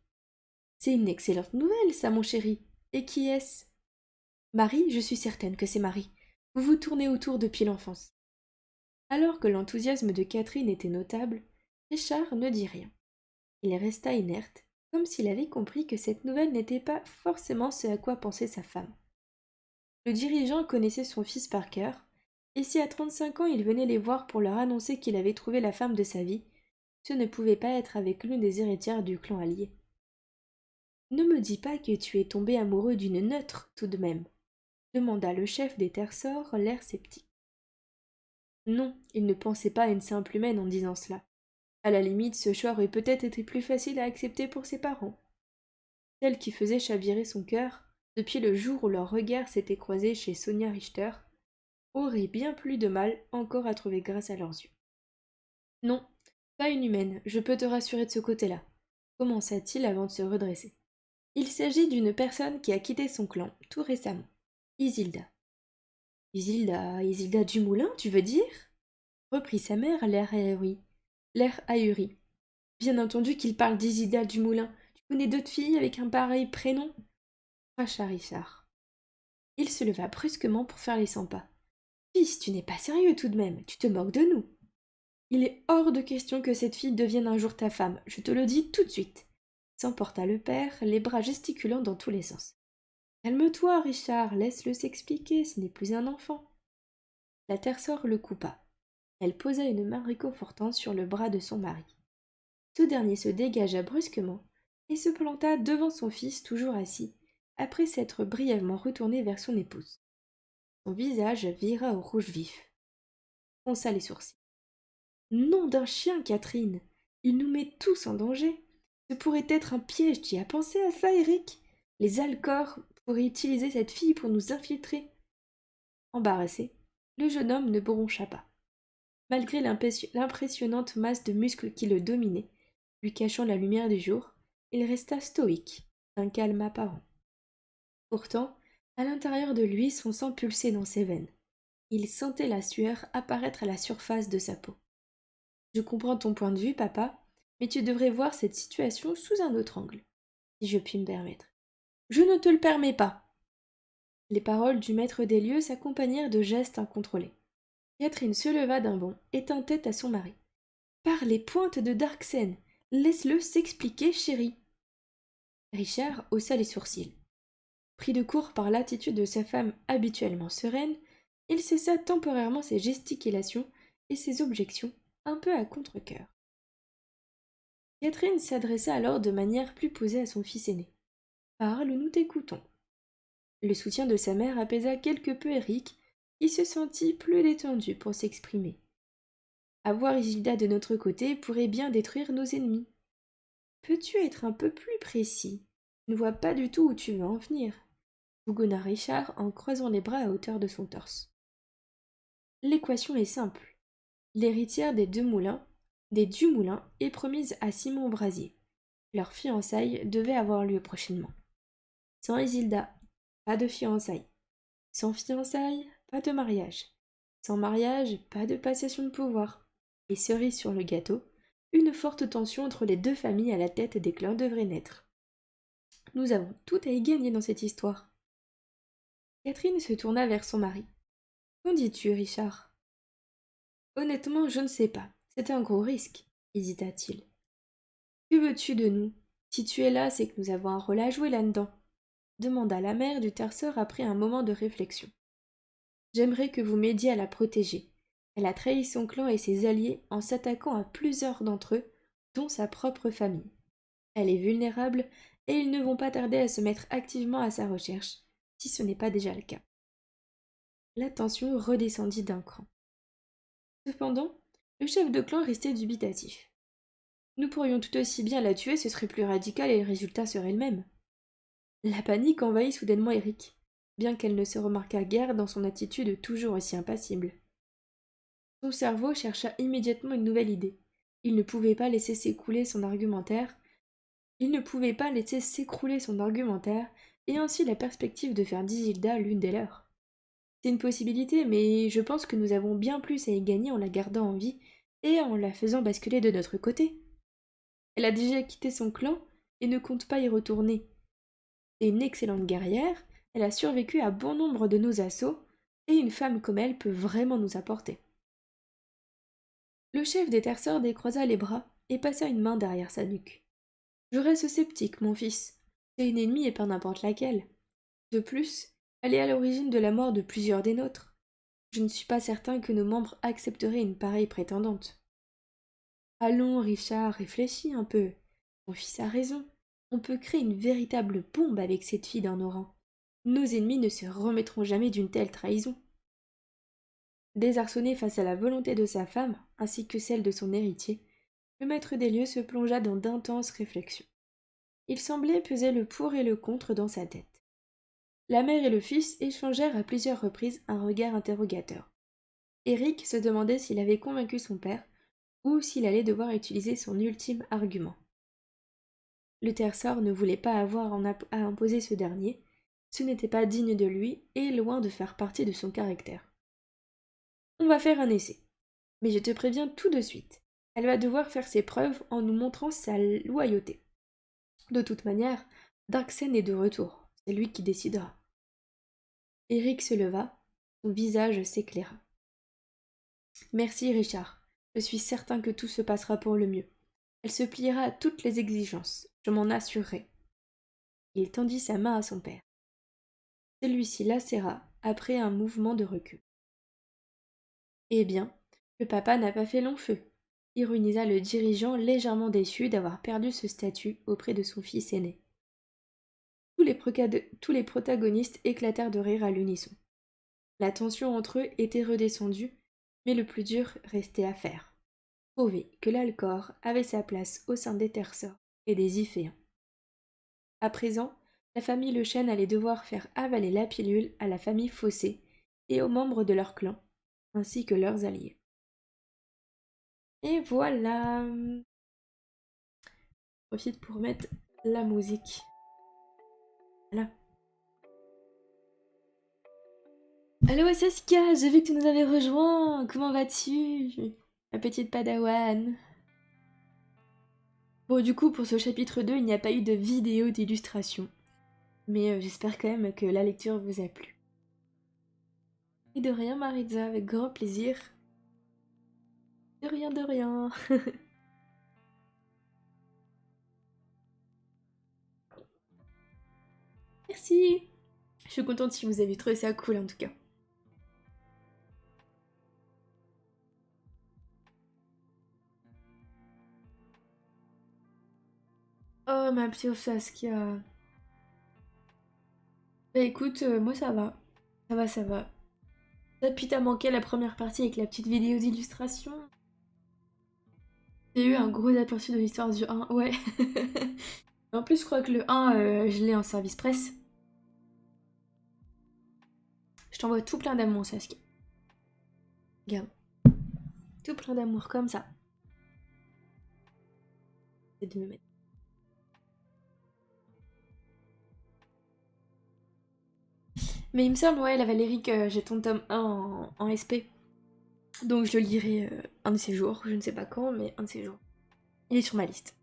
C'est une excellente nouvelle, ça, mon chéri. Et qui est-ce? Marie, je suis certaine que c'est Marie. Vous vous tournez autour depuis l'enfance. Alors que l'enthousiasme de Catherine était notable, Richard ne dit rien. Il resta inerte, comme s'il avait compris que cette nouvelle n'était pas forcément ce à quoi pensait sa femme. Le dirigeant connaissait son fils par cœur, et si à 35 ans il venait les voir pour leur annoncer qu'il avait trouvé la femme de sa vie, ce ne pouvait pas être avec l'une des héritières du clan allié. Ne me dis pas que tu es tombé amoureux d'une neutre, tout de même, demanda le chef des terçors, l'air sceptique. Non, il ne pensait pas à une simple humaine en disant cela. À la limite, ce choix aurait peut-être été plus facile à accepter pour ses parents. Celle qui faisait chavirer son cœur, depuis le jour où leurs regards s'étaient croisés chez Sonia Richter, aurait bien plus de mal encore à trouver grâce à leurs yeux. Non, pas une humaine, je peux te rassurer de ce côté-là, commença-t-il avant de se redresser. Il s'agit d'une personne qui a quitté son clan tout récemment, Isilda. Isilda Dumoulin, tu veux dire? Reprit sa mère, l'air ahuri. Bien entendu qu'il parle d'Isilda Dumoulin. Tu connais d'autres filles avec un pareil prénom? Cracha Richard. Il se leva brusquement pour faire les 100 pas. Fils, tu n'es pas sérieux tout de même, tu te moques de nous. Il est hors de question que cette fille devienne un jour ta femme, je te le dis tout de suite. S'emporta le père, les bras gesticulant dans tous les sens. Calme-toi, Richard, laisse-le s'expliquer, ce n'est plus un enfant. La terçore le coupa. Elle posa une main réconfortante sur le bras de son mari. Ce dernier se dégagea brusquement et se planta devant son fils toujours assis, après s'être brièvement retourné vers son épouse. Son visage vira au rouge vif. Fronça les sourcils. Nom d'un chien, Catherine! Il nous met tous en danger. Ce pourrait être un piège, tu y as pensé à ça, Eric? Les Alcors pourraient utiliser cette fille pour nous infiltrer. Embarrassé, le jeune homme ne broncha pas. Malgré l'impressionnante masse de muscles qui le dominait, lui cachant la lumière du jour, il resta stoïque, d'un calme apparent. Pourtant, à l'intérieur de lui, son sang pulsait dans ses veines. Il sentait la sueur apparaître à la surface de sa peau. Je comprends ton point de vue, papa, mais tu devrais voir cette situation sous un autre angle, si je puis me permettre. Je ne te le permets pas. Les paroles du maître des lieux s'accompagnèrent de gestes incontrôlés. Catherine se leva d'un bond et tint tête à son mari. Par les pointes de Darksen, laisse-le s'expliquer, chérie. Richard haussa les sourcils. Pris de court par l'attitude de sa femme habituellement sereine, il cessa temporairement ses gesticulations et ses objections, un peu à contre-cœur. Catherine s'adressa alors de manière plus posée à son fils aîné. Parle, nous t'écoutons. Le soutien de sa mère apaisa quelque peu Eric, qui se sentit plus détendu pour s'exprimer. Avoir Isilda de notre côté pourrait bien détruire nos ennemis. Peux-tu être un peu plus précis? Je ne vois pas du tout où tu veux en venir, bougonna Richard en croisant les bras à hauteur de son torse. L'équation est simple. L'héritière des Dumoulin est promise à Simon Brasier. Leur fiançailles devait avoir lieu prochainement. Sans Isilda, pas de fiançailles. Sans fiançailles, pas de mariage. Sans mariage, pas de passation de pouvoir. Et cerise sur le gâteau, une forte tension entre les deux familles à la tête des clans devrait naître. Nous avons tout à y gagner dans cette histoire. Catherine se tourna vers son mari. Qu'en dis-tu, Richard? Honnêtement, je ne sais pas. C'est un gros risque, hésita-t-il. Que veux-tu de nous? Si tu es là, c'est que nous avons un rôle à jouer là-dedans, demanda la mère du terceur après un moment de réflexion. J'aimerais que vous m'aidiez à la protéger. Elle a trahi son clan et ses alliés en s'attaquant à plusieurs d'entre eux, dont sa propre famille. Elle est vulnérable et ils ne vont pas tarder à se mettre activement à sa recherche, si ce n'est pas déjà le cas. La tension redescendit d'un cran. Cependant, le chef de clan restait dubitatif. Nous pourrions tout aussi bien la tuer, ce serait plus radical et le résultat serait le même. La panique envahit soudainement Eric, bien qu'elle ne se remarquât guère dans son attitude toujours aussi impassible. Son cerveau chercha immédiatement une nouvelle idée. Il ne pouvait pas laisser s'écrouler son argumentaire. Il ne pouvait pas laisser s'écrouler son argumentaire, et ainsi la perspective de faire d'Isilda l'une des leurs. C'est une possibilité, mais je pense que nous avons bien plus à y gagner en la gardant en vie et en la faisant basculer de notre côté. Elle a déjà quitté son clan et ne compte pas y retourner. C'est une excellente guerrière, elle a survécu à bon nombre de nos assauts, et une femme comme elle peut vraiment nous apporter. Le chef des terceurs décroisa les bras et passa une main derrière sa nuque. Je reste sceptique, mon fils. C'est une ennemie et pas n'importe laquelle. De plus, elle est à l'origine de la mort de plusieurs des nôtres. Je ne suis pas certain que nos membres accepteraient une pareille prétendante. Allons, Richard, réfléchis un peu. Mon fils a raison. On peut créer une véritable bombe avec cette fille dans nos rangs. Nos ennemis ne se remettront jamais d'une telle trahison. Désarçonné face à la volonté de sa femme, ainsi que celle de son héritier, le maître des lieux se plongea dans d'intenses réflexions. Il semblait peser le pour et le contre dans sa tête. La mère et le fils échangèrent à plusieurs reprises un regard interrogateur. Eric se demandait s'il avait convaincu son père, ou s'il allait devoir utiliser son ultime argument. Le terceur ne voulait pas avoir à imposer ce dernier, ce n'était pas digne de lui et loin de faire partie de son caractère. On va faire un essai, mais je te préviens tout de suite. Elle va devoir faire ses preuves en nous montrant sa loyauté. De toute manière, Darksen est de retour, c'est lui qui décidera. Eric se leva, son visage s'éclaira. Merci, Richard. Je suis certain que tout se passera pour le mieux. Elle se pliera à toutes les exigences, je m'en assurerai. Il tendit sa main à son père. Celui-ci la serra après un mouvement de recul. Eh bien, le papa n'a pas fait long feu, ironisa le dirigeant légèrement déçu d'avoir perdu ce statut auprès de son fils aîné. Tous les protagonistes éclatèrent de rire à l'unisson. La tension entre eux était redescendue, mais le plus dur restait à faire. Prouver que l'Alcor avait sa place au sein des Terceurs et des Iphéens. À présent, la famille Le Chêne allait devoir faire avaler la pilule à la famille Fossé et aux membres de leur clan, ainsi que leurs alliés. Et voilà. Je profite pour mettre la musique. Voilà. Allô Saskia, j'ai vu que tu nous avais rejoint. Comment vas-tu? Ma petite padawan. Bon, du coup, pour ce chapitre 2, il n'y a pas eu de vidéo d'illustration. Mais j'espère quand même que la lecture vous a plu. Et de rien, Maritza, avec grand plaisir. De rien, de rien. Merci. Je suis contente si vous avez trouvé ça cool en tout cas. Oh ma petite Saskia. Bah écoute, moi ça va. Ça va, ça va. Puis t'as manqué la première partie avec la petite vidéo d'illustration. J'ai eu un gros aperçu de l'histoire du 1, ouais. En plus, je crois que le 1, je l'ai en service presse. Je t'envoie tout plein d'amour, Saskia. Regarde. Tout plein d'amour, comme ça. Et de me mettre. Mais il me semble, ouais, la Valérie, que j'ai ton tome 1 en SP. Donc je le lirai un de ces jours, je ne sais pas quand, mais un de ces jours. Il est sur ma liste.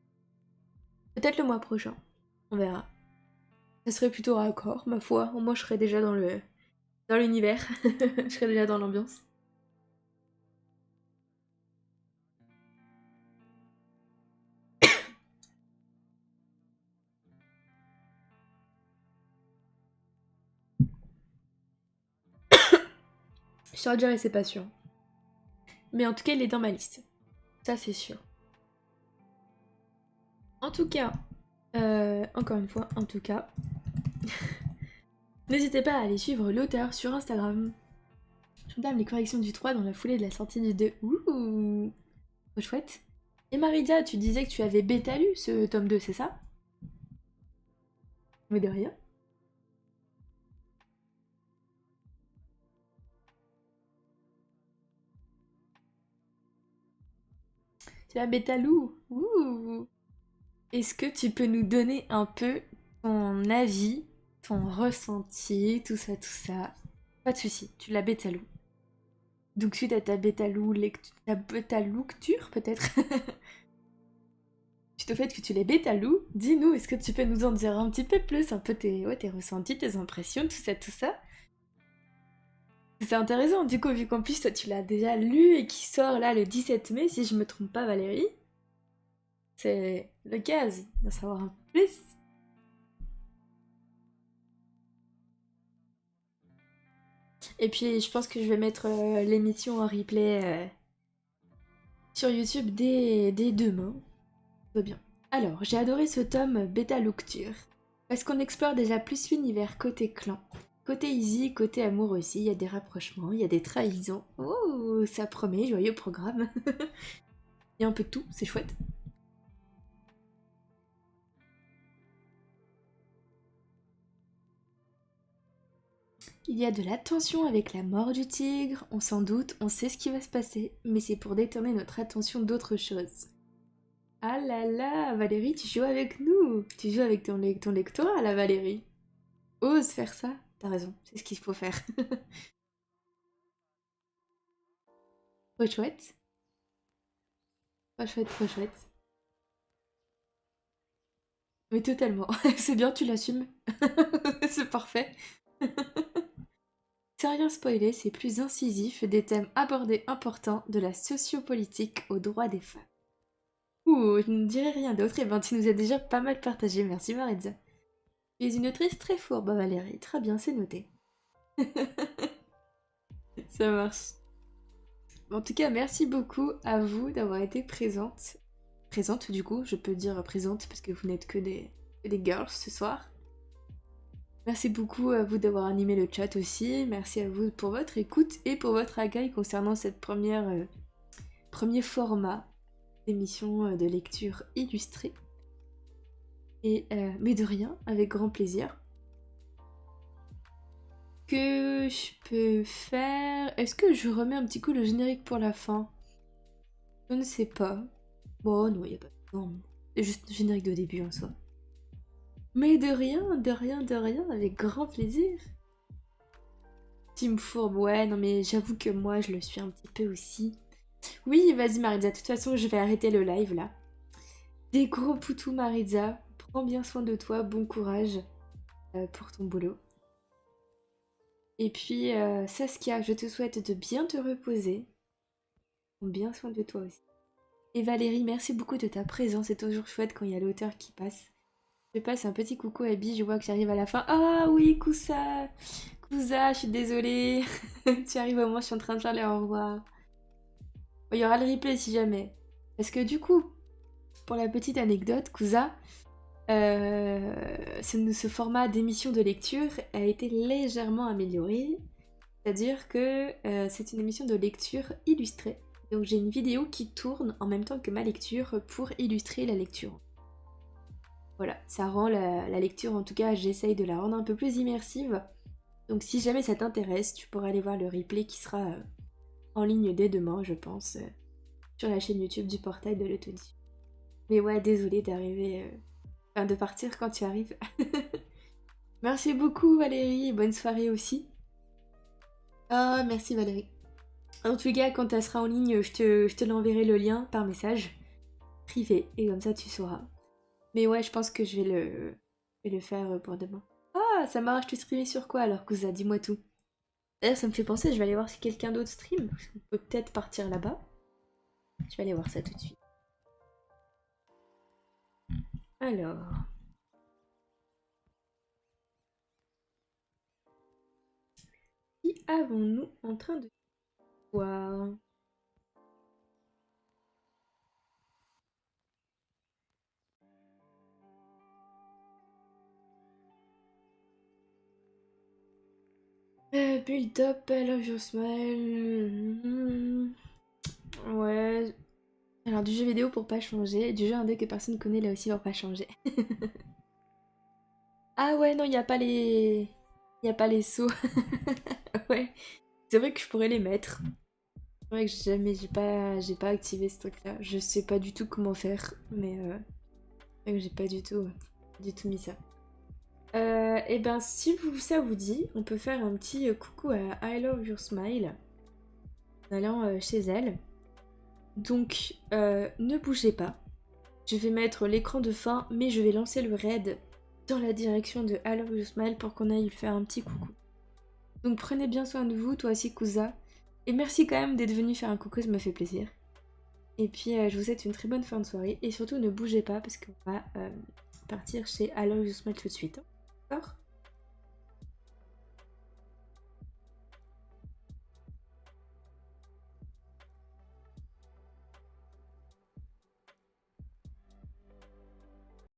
Peut-être le mois prochain, on verra. Ça serait plutôt raccord, ma foi. Au moins je serais déjà dans l'univers. Je serais déjà dans l'ambiance. Je t'aurais déjà laissé pas sûr. Mais en tout cas, il est dans ma liste. Ça, c'est sûr. En tout cas, encore une fois, en tout cas, n'hésitez pas à aller suivre l'auteur sur Instagram. J'entame les corrections du 3 dans la foulée de la sortie du 2. Ouh, trop chouette. Et Marisa, tu disais que tu avais bêta lu ce tome 2, c'est ça? Mais de rien. Tu as bêta lu. Ouh. Est-ce que tu peux nous donner un peu ton avis, ton ressenti, tout ça, tout ça? Pas de soucis, tu l'as bêta lu. Donc suite à ta bêta lecture peut-être, suite au fait que tu l'as bêta lu, dis-nous, est-ce que tu peux nous en dire un petit peu plus, un peu tes ressentis, tes impressions, tout ça, tout ça? C'est intéressant, du coup, vu qu'en plus toi tu l'as déjà lu et qui sort là le 17 mai, si je me trompe pas Valérie, c'est le gaz d'en savoir un peu plus. Et puis je pense que je vais mettre l'émission en replay sur YouTube dès demain. Tout va bien. Alors, j'ai adoré ce tome Bêta Lecture, parce qu'on explore déjà plus l'univers côté clan. Côté easy, côté amour aussi, il y a des rapprochements, il y a des trahisons. Oh, ça promet, joyeux programme. Il y a un peu de tout, c'est chouette. Il y a de la tension avec la mort du tigre, on s'en doute, on sait ce qui va se passer, mais c'est pour détourner notre attention d'autre chose. Ah là là, Valérie, tu joues avec nous. Tu joues avec ton lectorat, là, Valérie. Ose faire ça. T'as raison, c'est ce qu'il faut faire. Trop chouette. Trop chouette, trop chouette. Mais totalement. C'est bien, tu l'assumes. C'est parfait. Sans rien spoiler, c'est plus incisif, des thèmes abordés importants, de la sociopolitique aux droits des femmes. Ouh, je ne dirais rien d'autre, et ben tu nous as déjà pas mal partagé, merci Maritza. Tu es une autrice très fourbe, Valérie, très bien, c'est noté. Ça marche. En tout cas, merci beaucoup à vous d'avoir été présente. Présente, du coup, je peux dire présente parce que vous n'êtes que des girls ce soir. Merci beaucoup à vous d'avoir animé le chat aussi. Merci à vous pour votre écoute et pour votre accueil concernant cette premier format d'émission de lecture illustrée. Mais de rien, avec grand plaisir. Que je peux faire... Est-ce que je remets un petit coup le générique pour la fin? Je ne sais pas. Bon, non, il n'y a pas de... Non, c'est juste le générique de début en soi. Mais de rien, de rien, de rien, avec grand plaisir. Team Fourbe, ouais, non mais j'avoue que moi je le suis un petit peu aussi. Oui, vas-y Maritza, de toute façon je vais arrêter le live là. Des gros poutous Maritza, prends bien soin de toi, bon courage pour ton boulot. Et puis Saskia, je te souhaite de bien te reposer. Prends bien soin de toi aussi. Et Valérie, merci beaucoup de ta présence, c'est toujours chouette quand il y a l'auteur qui passe. Je passe un petit coucou à Bi, je vois que j'arrive à la fin. Ah oui, Kousa! Kousa, je suis désolée. Tu arrives au moment, je suis en train de faire les au revoir. Bon, il y aura le replay si jamais. Parce que du coup, pour la petite anecdote, Kousa, ce format d'émission de lecture a été légèrement amélioré. C'est-à-dire que c'est une émission de lecture illustrée. Donc j'ai une vidéo qui tourne en même temps que ma lecture pour illustrer la lecture. Voilà, ça rend la lecture, en tout cas j'essaye de la rendre un peu plus immersive. Donc si jamais ça t'intéresse, tu pourras aller voir le replay qui sera en ligne dès demain, je pense, sur la chaîne YouTube du portail de l'Autodie. Mais ouais, désolée d'arriver, enfin de partir quand tu arrives. Merci beaucoup Valérie, et bonne soirée aussi. Ah, merci Valérie. En tout cas, quand elle sera en ligne, je te l'enverrai le lien par message privé, et comme ça tu sauras. Mais ouais, je pense que je vais le faire pour demain. Ah, ça marche, tu streamais sur quoi alors, Cousa? Dis-moi tout. D'ailleurs, ça me fait penser, je vais aller voir si quelqu'un d'autre stream. On peut peut-être partir là-bas. Je vais aller voir ça tout de suite. Alors. Qui avons-nous en train de voir? Build up, I love your smile. Ouais. Alors, du jeu vidéo pour pas changer. Du jeu indé que personne connaît là aussi pour pas changer. Ah ouais, non, il n'y a pas les... Il n'y a pas les sauts. Ouais. C'est vrai que je pourrais les mettre. C'est vrai que j'ai pas activé ce truc-là. Je sais pas du tout comment faire, mais c'est vrai que j'ai pas du tout mis ça. Et ben si ça vous dit, on peut faire un petit coucou à I Love Your Smile en allant chez elle. Donc ne bougez pas. Je vais mettre l'écran de fin, mais je vais lancer le raid dans la direction de I Love Your Smile pour qu'on aille lui faire un petit coucou. Donc prenez bien soin de vous, toi aussi Kouza. Et merci quand même d'être venu faire un coucou, ça me fait plaisir. Et puis je vous souhaite une très bonne fin de soirée. Et surtout ne bougez pas parce qu'on va partir chez I Love Your Smile tout de suite. D'accord ?